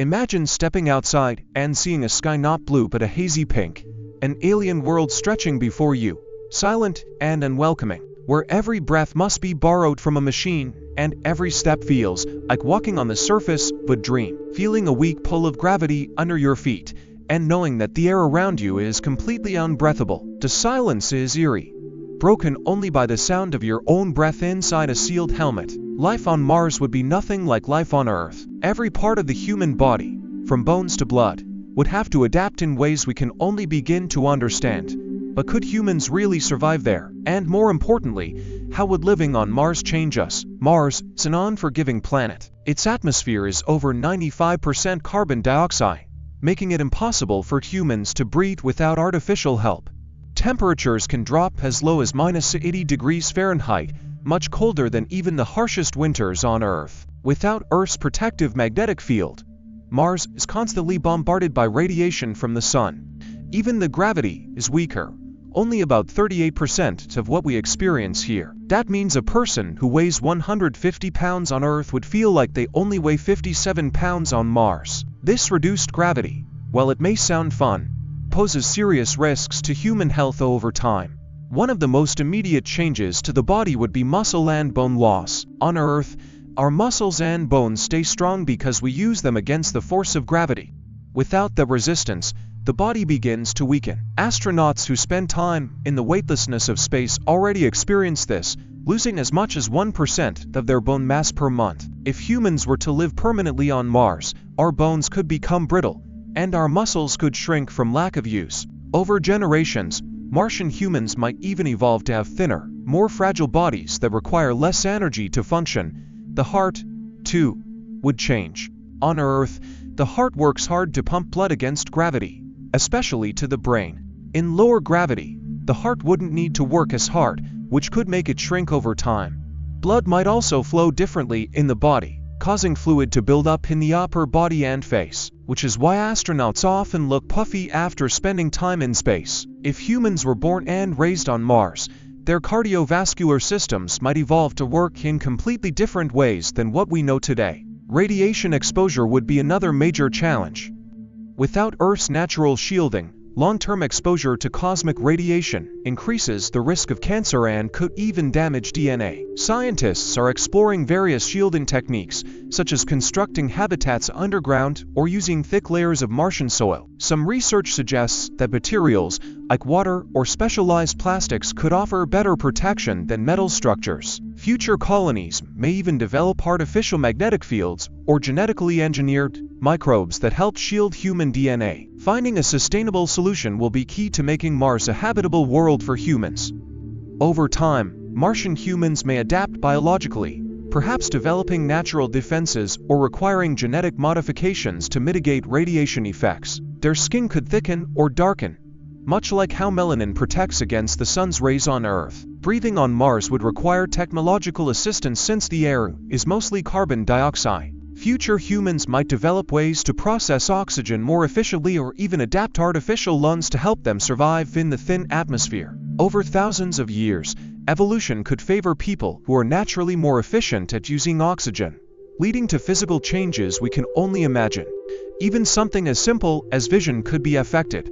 Imagine stepping outside and seeing a sky not blue but a hazy pink, an alien world stretching before you, silent and unwelcoming, where every breath must be borrowed from a machine, and every step feels like walking on the surface of a dream, feeling a weak pull of gravity under your feet, and knowing that the air around you is completely unbreathable. The silence is eerie, broken only by the sound of your own breath inside a sealed helmet. Life on Mars would be nothing like life on Earth. Every part of the human body, from bones to blood, would have to adapt in ways we can only begin to understand. But could humans really survive there? And more importantly, how would living on Mars change us? Mars is an unforgiving planet. Its atmosphere is over 95% carbon dioxide, making it impossible for humans to breathe without artificial help. Temperatures can drop as low as -80 degrees Fahrenheit, much colder than even the harshest winters on Earth. Without Earth's protective magnetic field, Mars is constantly bombarded by radiation from the sun. Even the gravity is weaker, only about 38% of what we experience here. That means a person who weighs 150 pounds on Earth would feel like they only weigh 57 pounds on Mars. This reduced gravity, while it may sound fun, poses serious risks to human health over time. One of the most immediate changes to the body would be muscle and bone loss. On Earth, our muscles and bones stay strong because we use them against the force of gravity. Without the resistance, the body begins to weaken. Astronauts who spend time in the weightlessness of space already experience this, losing as much as 1% of their bone mass per month. If humans were to live permanently on Mars, our bones could become brittle, and our muscles could shrink from lack of use. Over generations, Martian humans might even evolve to have thinner, more fragile bodies that require less energy to function. The heart, too, would change. On Earth, the heart works hard to pump blood against gravity, especially to the brain. In lower gravity, the heart wouldn't need to work as hard, which could make it shrink over time. Blood might also flow differently in the body, causing fluid to build up in the upper body and face, which is why astronauts often look puffy after spending time in space. If humans were born and raised on Mars, their cardiovascular systems might evolve to work in completely different ways than what we know today. Radiation exposure would be another major challenge. Without Earth's natural shielding, long-term exposure to cosmic radiation increases the risk of cancer and could even damage DNA. Scientists are exploring various shielding techniques, such as constructing habitats underground or using thick layers of Martian soil. Some research suggests that materials like water or specialized plastics could offer better protection than metal structures. Future colonies may even develop artificial magnetic fields or genetically engineered microbes that help shield human DNA. Finding a sustainable solution will be key to making Mars a habitable world for humans. Over time, Martian humans may adapt biologically, perhaps developing natural defenses or requiring genetic modifications to mitigate radiation effects. Their skin could thicken or darken, much like how melanin protects against the sun's rays on Earth. Breathing on Mars would require technological assistance since the air is mostly carbon dioxide. Future humans might develop ways to process oxygen more efficiently or even adapt artificial lungs to help them survive in the thin atmosphere. Over thousands of years, evolution could favor people who are naturally more efficient at using oxygen, leading to physical changes we can only imagine. Even something as simple as vision could be affected.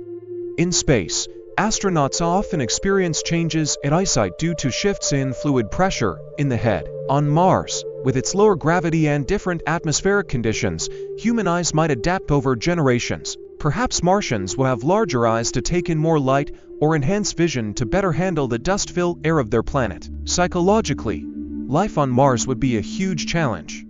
In space, astronauts often experience changes in eyesight due to shifts in fluid pressure in the head. On Mars, with its lower gravity and different atmospheric conditions, human eyes might adapt over generations. Perhaps Martians will have larger eyes to take in more light or enhance vision to better handle the dust-filled air of their planet. Psychologically, life on Mars would be a huge challenge.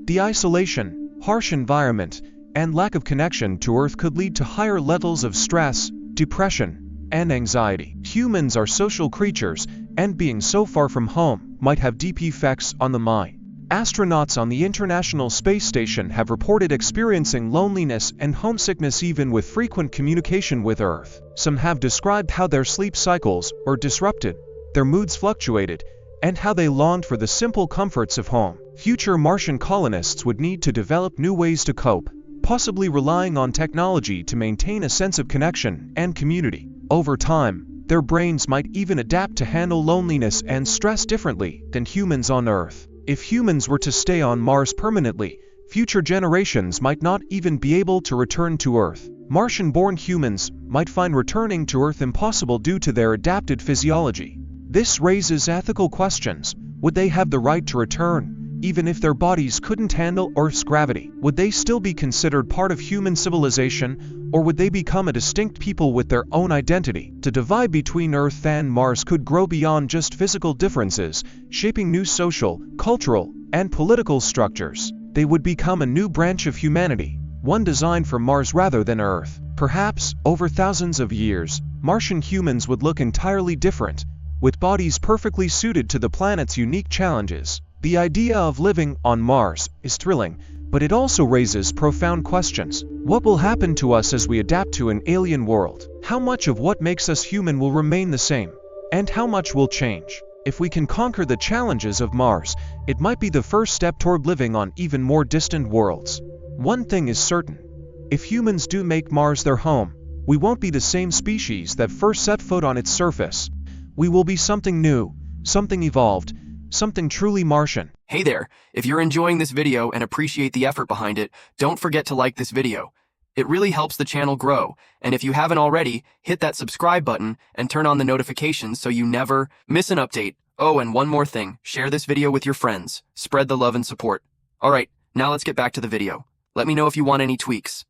The isolation, harsh environment, and lack of connection to Earth could lead to higher levels of stress, depression, and anxiety. Humans are social creatures, and being so far from home might have deep effects on the mind. Astronauts on the International Space Station have reported experiencing loneliness and homesickness even with frequent communication with Earth. Some have described how their sleep cycles were disrupted, their moods fluctuated, and how they longed for the simple comforts of home. Future Martian colonists would need to develop new ways to cope, possibly relying on technology to maintain a sense of connection and community. Over time, their brains might even adapt to handle loneliness and stress differently than humans on Earth. If humans were to stay on Mars permanently, Future generations might not even be able to return to Earth. Martian-born humans might find returning to Earth impossible due to their adapted physiology. This raises ethical questions. Would they have the right to return, even if their bodies couldn't handle Earth's gravity? Would they still be considered part of human civilization, or would they become a distinct people with their own identity? The divide between Earth and Mars could grow beyond just physical differences, shaping new social, cultural, and political structures. They would become a new branch of humanity, one designed for Mars rather than Earth. Perhaps, over thousands of years, Martian humans would look entirely different, with bodies perfectly suited to the planet's unique challenges. The idea of living on Mars is thrilling, but it also raises profound questions. What will happen to us as we adapt to an alien world? How much of what makes us human will remain the same? And how much will change? If we can conquer the challenges of Mars, it might be the first step toward living on even more distant worlds. One thing is certain. If humans do make Mars their home, we won't be the same species that first set foot on its surface. We will be something new, something evolved, something truly Martian. Hey there, if you're enjoying this video and appreciate the effort behind it, don't forget to like this video. It really helps the channel grow, and if you haven't already, hit that subscribe button and turn on the notifications so you never miss an update. Oh, and one more thing, share this video with your friends. Spread the love and support. Alright, now let's get back to the video. Let me know if you want any tweaks.